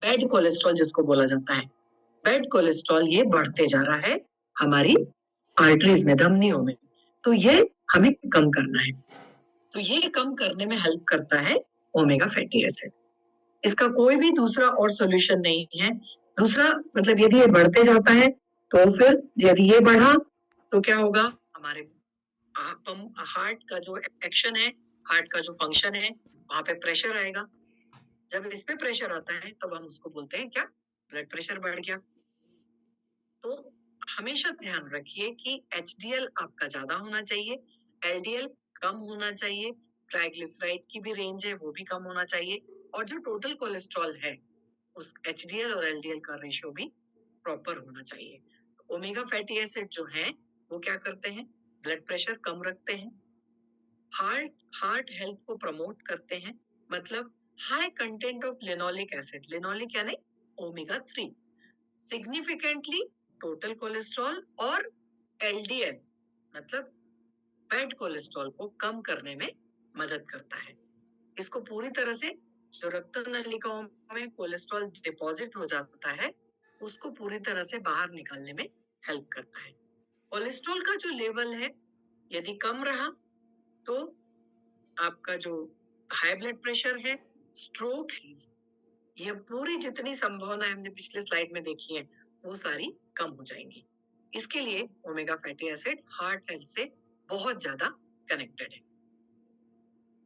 Bad cholesterol जिसको बोला जाता है, बैड कोलेस्ट्रॉल ये बढ़ते जा रहा है हमारी आर्टरीज में, धमनियों में, तो ये हमें कम करना है। तो ये कम करने में हेल्प करता है ओमेगा फैटी एसिड। इसका कोई भी दूसरा और सॉल्यूशन नहीं है। दूसरा मतलब यदि ये बढ़ते जाता है तो फिर यदि ये बढ़ा तो क्या होगा, हमारे हार्ट का जो एक्शन है, हार्ट का जो फंक्शन है, वहां पे प्रेशर आएगा। जब इस पे प्रेशर आता है तब हम उसको बोलते हैं क्या, ब्लड प्रेशर बढ़ गया। तो हमेशा ध्यान रखिए कि एचडीएल आपका ज्यादा होना चाहिए, एलडीएल कम होना चाहिए, ट्राइग्लिसराइड की भी रेंज है वो भी कम होना चाहिए, और जो टोटल कोलेस्ट्रॉल है उस एचडीएल और एलडीएल का रेशियो भी प्रॉपर होना चाहिए। तो ओमेगा फैटी एसिड जो है वो क्या करते हैं, ब्लड प्रेशर कम रखते हैं, हार्ट हेल्थ को प्रमोट करते हैं, मतलब high content of linoleic acid, linoleic यानी ओमेगा 3, सिग्निफिकेंटली टोटल कोलेस्ट्रॉल और एलडीएल मतलब बैड कोलेस्ट्रॉल को कम करने में मदद करता है। इसको पूरी तरह से, जो रक्त नलिकाओं में कोलेस्ट्रॉल डिपॉजिट हो जाता है उसको पूरी तरह से बाहर निकालने में हेल्प करता है। कोलेस्ट्रॉल का जो लेवल है यदि कम रहा तो आपका जो हाई ब्लड प्रेशर है, स्ट्रोक, ये पूरी जितनी संभावना हमने पिछले स्लाइड में देखी है वो सारी कम हो जाएंगी। इसके लिए omega fatty acid heart health से बहुत ज्यादा कनेक्टेड है।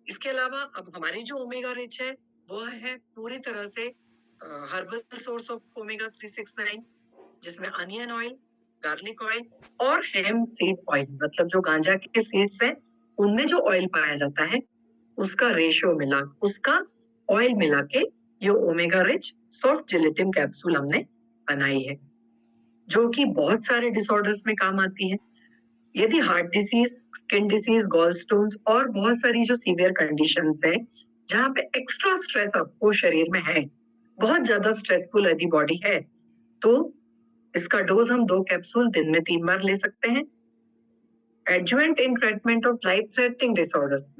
इसके अलावा अब हमारी जो ओमेगा रिच है वो है पूरी तरह से हर्बल सोर्स ऑफ ओमेगा 369, जिसमें अनियन ऑयल, गार्लिक ऑयल और हेम्प सीड ऑयल, मतलब जो गांजा के सीड्स हैं उनमें जो ऑयल पाया जाता है उसका रेशियो मिला, उसका ऑयल मिला के ये omega rich soft gelatin capsule हमने बनाई है, जो कि बहुत सारे डिसऑर्डर्स में काम आती है। यदि heart disease, skin disease, gall stones और बहुत सारी जो सीवियर कंडीशंस हैं जहां पे एक्स्ट्रा स्ट्रेस आपको शरीर में है, बहुत ज्यादा स्ट्रेसफुल यदि बॉडी है, तो इसका डोज हम 2 कैप्सूल दिन में 3 बार ले सकते हैं। Adjuvant in treatment of life threatening disorders,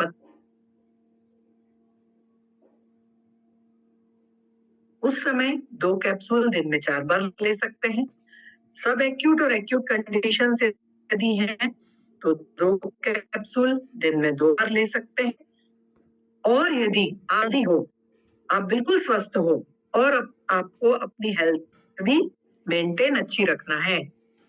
उस समय 2 कैप्सूल दिन में 4 बार ले सकते हैं। सब एक्यूट और एक्यूट कंडीशन यदि हैं तो 2 कैप्सूल दिन में 2 बार ले सकते हैं। और यदि आदि हो, आप बिल्कुल स्वस्थ हो और आपको अपनी हेल्थ भी मेंटेन अच्छी रखना है,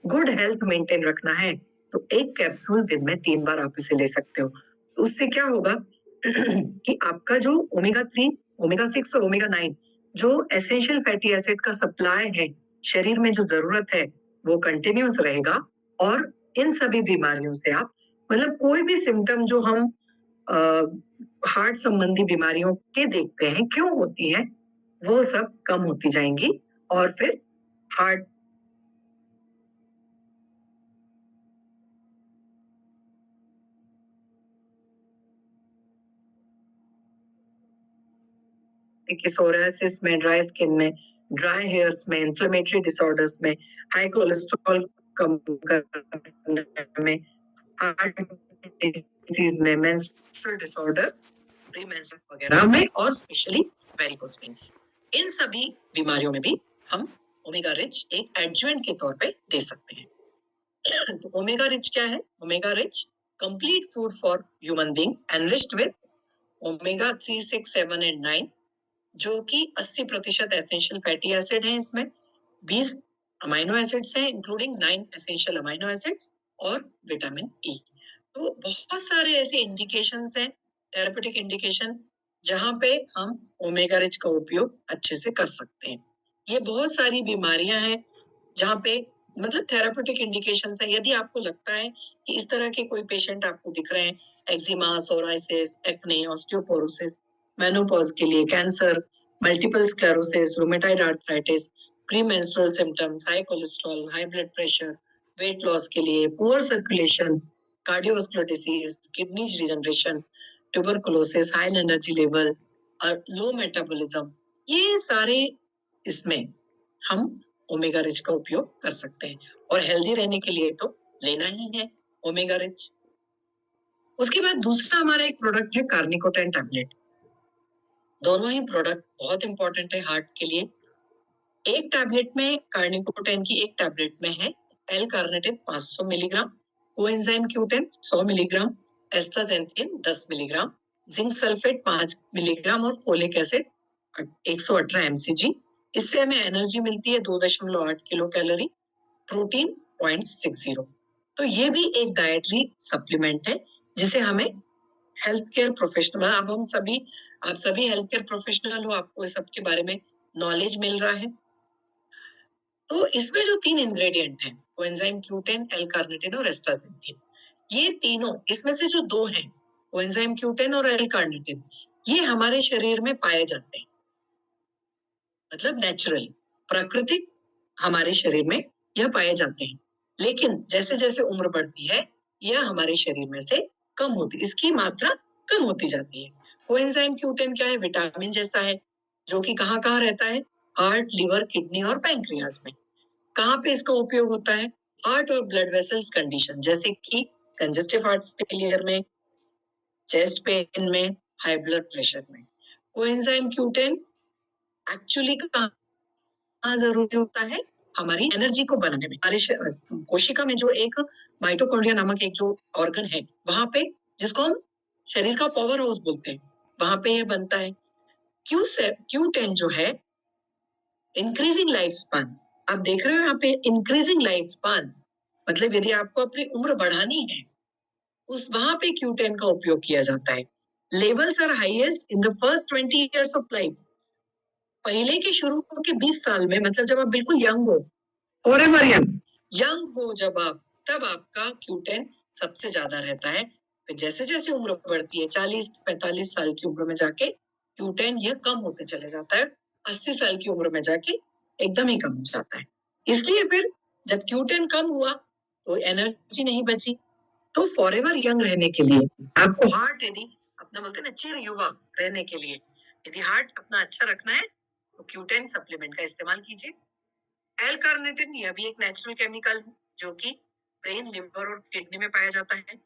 गुड हेल्थ मेंटेन रखना है, तो 1 कैप्सूल दिन में 3 बार आप इसे ले सकते हो। तो उससे क्या होगा कि आपका जो ओमेगा 3, ओमेगा 6 और ओमेगा 9 जो एसेंशियल फैटी एसिड का सप्लाई है शरीर में जो जरूरत है वो कंटिन्यूस रहेगा, और इन सभी बीमारियों से आप, मतलब कोई भी सिम्टम जो हम हार्ट संबंधी बीमारियों के देखते हैं क्यों होती है, वो सब कम होती जाएंगी और फिर हार्ट की सोरासिस में, ड्राई स्किन में, ड्राई हेयर्स में, इन्फ्लेमेटरी डिसऑर्डर्स में, हाई कोलेस्ट्रॉल कम करने में, हार्ट डिसीज में, मेंस्ट्रुअल डिसऑर्डर, प्रीमेंस्ट्रुअल वगैरह में, और स्पेशली वेरिकोस वेन्स, इन सभी बीमारियों में भी हम ओमेगा रिच एक एडजुवेंट के तौर पे दे सकते हैं। तो ओमेगा रिच क्या है? Omega rich complete food for human beings enriched with omega 3, 6, 7 and 9, जो कि 80% एसेंशियल फैटी एसिड है, इसमें 20 अमाइनो एसिड्स हैं इंक्लूडिंग 9 एसेंशियल अमाइनो एसिड्स और विटामिन ई। तो बहुत सारे ऐसे इंडिकेशंस हैं, थेरेपेटिक इंडिकेशन, जहां पे हम ओमेगा रिच का उपयोग अच्छे से कर सकते हैं। ये बहुत सारी बीमारियां हैं जहां पे मतलब थेरेपेटिक इंडिकेशंस है। यदि आपको लगता है कि इस तरह के कोई पेशेंट आपको दिख रहे हैं, eczema, psoriasis, acne, osteoporosis, menopause के लिए, cancer, multiple sclerosis, rheumatoid arthritis, premenstrual symptoms, high cholesterol, high blood pressure, weight loss के लिए, poor circulation, cardiovascular disease, kidney regeneration, tuberculosis, high energy level और लो मेटाबॉलिज्म, ये सारे इसमें हम ओमेगा रिच का उपयोग कर सकते हैं, और हेल्दी रहने के लिए तो लेना ही है ओमेगा रिच। उसके बाद दूसरा हमारा एक प्रोडक्ट है कार्निकोटेन टैबलेट। दोनों ही प्रोडक्ट बहुत इंपॉर्टेंट है हार्ट के लिए। एक टैबलेट में कार्निकोटेन की एक टैबलेट में है L carnitine 500 milligram, coenzyme Q ten 100 milligram, astaxanthin 10 milligram, zinc sulphate 5 milligram और फोलिक एसिड 118 mcg। इससे हमें एनर्जी मिलती है 2.8 किलो कैलोरी, प्रोटीन 0.60। तो ये भी एक डाइटरी सप्लीमेंट है जिसे हमें हेल्थ केयर प्रोफेशनल, अब आप सभी हेल्थ केयर प्रोफेशनल हो, आपको इस सब के बारे में नॉलेज मिल रहा है। तो इसमें जो 3 इंग्रेडिएंट हैं, कोएंजाइम क्यूटेन, एल कार्निटिन और एस्टाजेंथिन, ये तीनों, इसमें से जो 2 हैं, कोएंजाइम क्यूटेन और एल कार्निटिन, ये हमारे शरीर में पाए जाते हैं, मतलब नेचुरली, प्राकृतिक हमारे शरीर में यह पाए जाते हैं। लेकिन जैसे जैसे उम्र बढ़ती है, यह हमारे शरीर में से कम होती, इसकी मात्रा कम होती जाती है। कोएंजाइम क्यूटेन क्या है? विटामिन जैसा है, जो कि कहाँ कहाँ रहता है? हार्ट, लिवर, किडनी और पैंक्रियाज में। कहाँ पे इसका उपयोग होता है? हार्ट और ब्लड वेसल्स कंडीशन, जैसे कि कंजेस्टिव हार्ट फेलियर में, चेस्ट पेन में, हाई ब्लड प्रेशर में। कोएंजाइम क्यूटेन एक्चुअली कहाँ जरूरी होता है? हमारी एनर्जी को बनाने में। हमारे कोशिका में जो एक माइटोकॉन्ड्रिया नामक एक जो ऑर्गन है, वहां पे, जिसको हम शरीर का पावर हाउस बोलते हैं, वहां पे ये बनता है। क्यू10 जो है, इंक्रीजिंग लाइफ स्पान, आप देख रहे हो यहाँ पे इंक्रीजिंग लाइफ स्पान, मतलब यदि आपको अपनी उम्र बढ़ानी है, उस वहां पे क्यू10 का उपयोग किया जाता है। Levels are highest in the first 20 years of life, पहले के शुरू के 20 साल में, मतलब जब आप बिल्कुल यंग हो, फॉरएवर यंग हो जब आप, तब आपका क्यू10 सबसे ज्यादा रहता है। फिर जैसे जैसे उम्र बढ़ती है, 40-45 साल की उम्र में जाके क्यू10 यह कम होते चले जाता है, 80 साल की उम्र में जाके एकदम ही कम हो जाता है। इसलिए फिर जब क्यू10 कम हुआ तो एनर्जी नहीं बची, तो फॉरएवर यंग रहने के लिए आपको हार्ट, यदि अपना बोलते हैं ना चिर युवा रहने के लिए, यदि हार्ट अपना अच्छा रखना है तो क्यू10 सप्लीमेंट का इस्तेमाल कीजिए। एल कार्निटिन, यह भी एक नेचुरल केमिकल है जो कि ब्रेन, लिवर और किडनी में पाया जाता है।